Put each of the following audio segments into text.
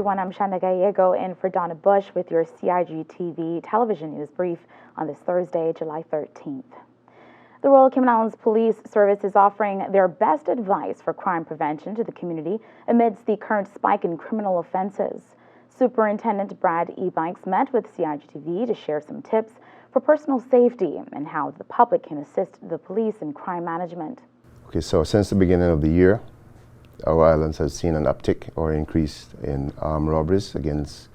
everyone. I'm Shanda Gallego in for Donna Bush with your CIG TV television news brief on this Thursday, July 13th. The Royal Cayman Islands Police Service is offering their best advice for crime prevention to the community amidst the current spike in criminal offenses. Superintendent Brad E-Bikes met with CIG TV to share some tips for personal safety and how the public can assist the police in crime management. Okay, so since the beginning of the year, our islands have seen an uptick or increase in armed robberies against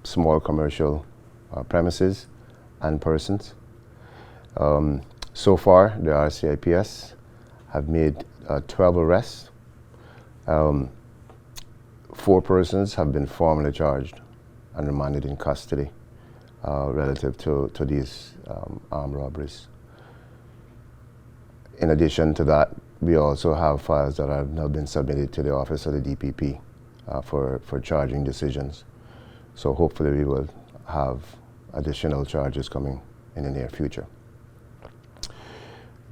small commercial premises and persons. So far, the RCIPS have made 12 arrests. 4 persons have been formally charged and remanded in custody relative to these armed robberies. In addition to that, we also have files that have now been submitted to the Office of the DPP for charging decisions. So hopefully we will have additional charges coming in the near future.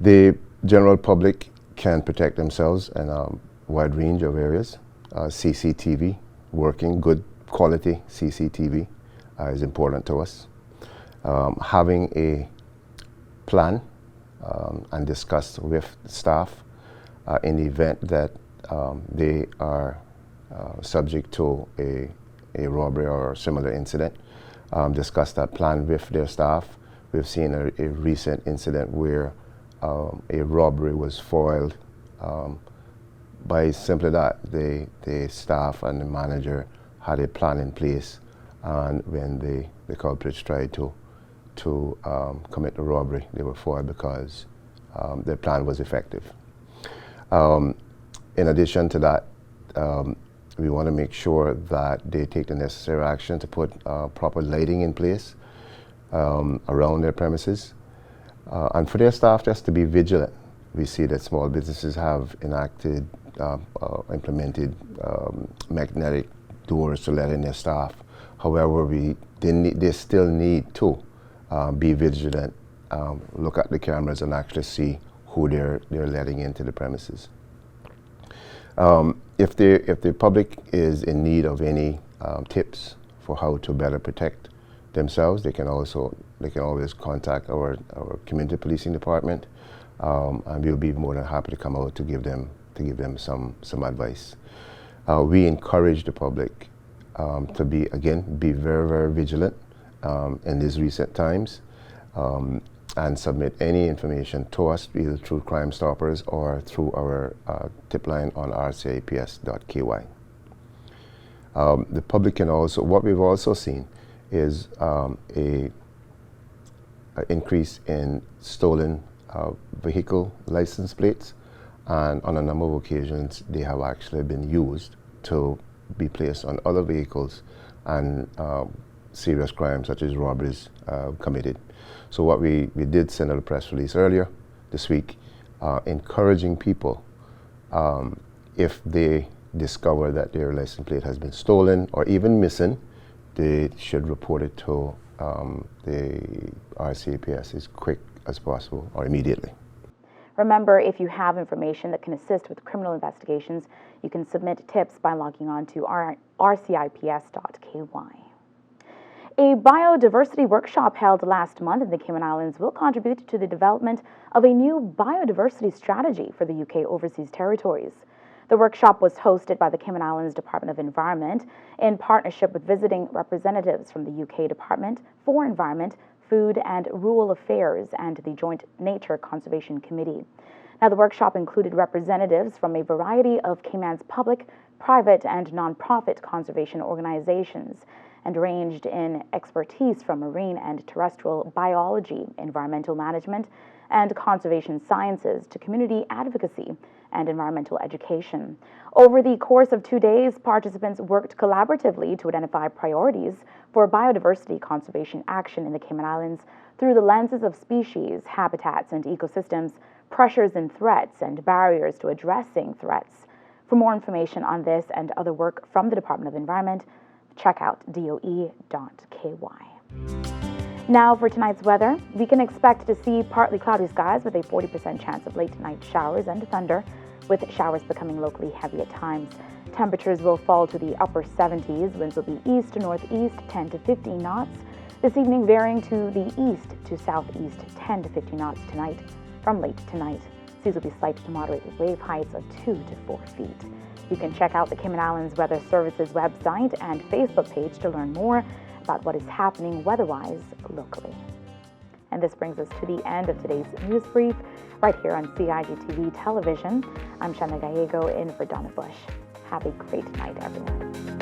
The general public can protect themselves in a wide range of areas. CCTV, working good quality CCTV is important to us. Having a plan and discuss with staff in the event that they are subject to a robbery or a similar incident. Discuss that plan with their staff. We've seen a recent incident where a robbery was foiled by simply that the staff and the manager had a plan in place, and when the culprits tried to commit the robbery, they were foiled because their plan was effective. In addition to that, we want to make sure that they take the necessary action to put proper lighting in place around their premises, and for their staff just to be vigilant. We see that small businesses have implemented magnetic doors to let in their staff. However, they still need to be vigilant, look at the cameras and actually see who they're letting into the premises. If the public is in need of any tips for how to better protect themselves, they can always contact our community policing department, and we'll be more than happy to come out to give them some advice. We encourage the public to be very, very vigilant in these recent times, and submit any information to us either through Crime Stoppers or through our tip line on rcips.ky. The public can also, what we've also seen is an increase in stolen vehicle license plates, and on a number of occasions they have actually been used to be placed on other vehicles and serious crimes such as robberies committed. So what we did send out a press release earlier this week encouraging people, if they discover that their license plate has been stolen or even missing, they should report it to the RCIPS as quick as possible or immediately. Remember, if you have information that can assist with criminal investigations, you can submit tips by logging on to rcips.ky. A biodiversity workshop held last month in the Cayman Islands will contribute to the development of a new biodiversity strategy for the UK overseas territories. The workshop was hosted by the Cayman Islands Department of Environment in partnership with visiting representatives from the UK Department for Environment, Food and Rural Affairs and the Joint Nature Conservation Committee. Now, the workshop included representatives from a variety of Cayman's public, private, and non-profit conservation organizations, and ranged in expertise from marine and terrestrial biology, environmental management, and conservation sciences to community advocacy and environmental education. Over the course of 2 days, participants worked collaboratively to identify priorities for biodiversity conservation action in the Cayman Islands through the lenses of species, habitats, and ecosystems, pressures and threats, and barriers to addressing threats. For more information on this and other work from the Department of Environment, check out doe.ky. Now for tonight's weather, we can expect to see partly cloudy skies with a 40% chance of late night showers and thunder. with showers becoming locally heavy at times. Temperatures will fall to the upper 70s. Winds will be east to northeast, 10 to 15 knots. This evening varying to the east to southeast, 10 to 15 knots tonight. From late tonight, seas will be slight to moderate with wave heights of 2 to 4 feet. You can check out the Cayman Islands Weather Service's website and Facebook page to learn more about what is happening weather-wise locally. And this brings us to the end of today's news brief right here on CIG TV television. I'm Shana Gallego in for Donna Bush. Have a great night, everyone.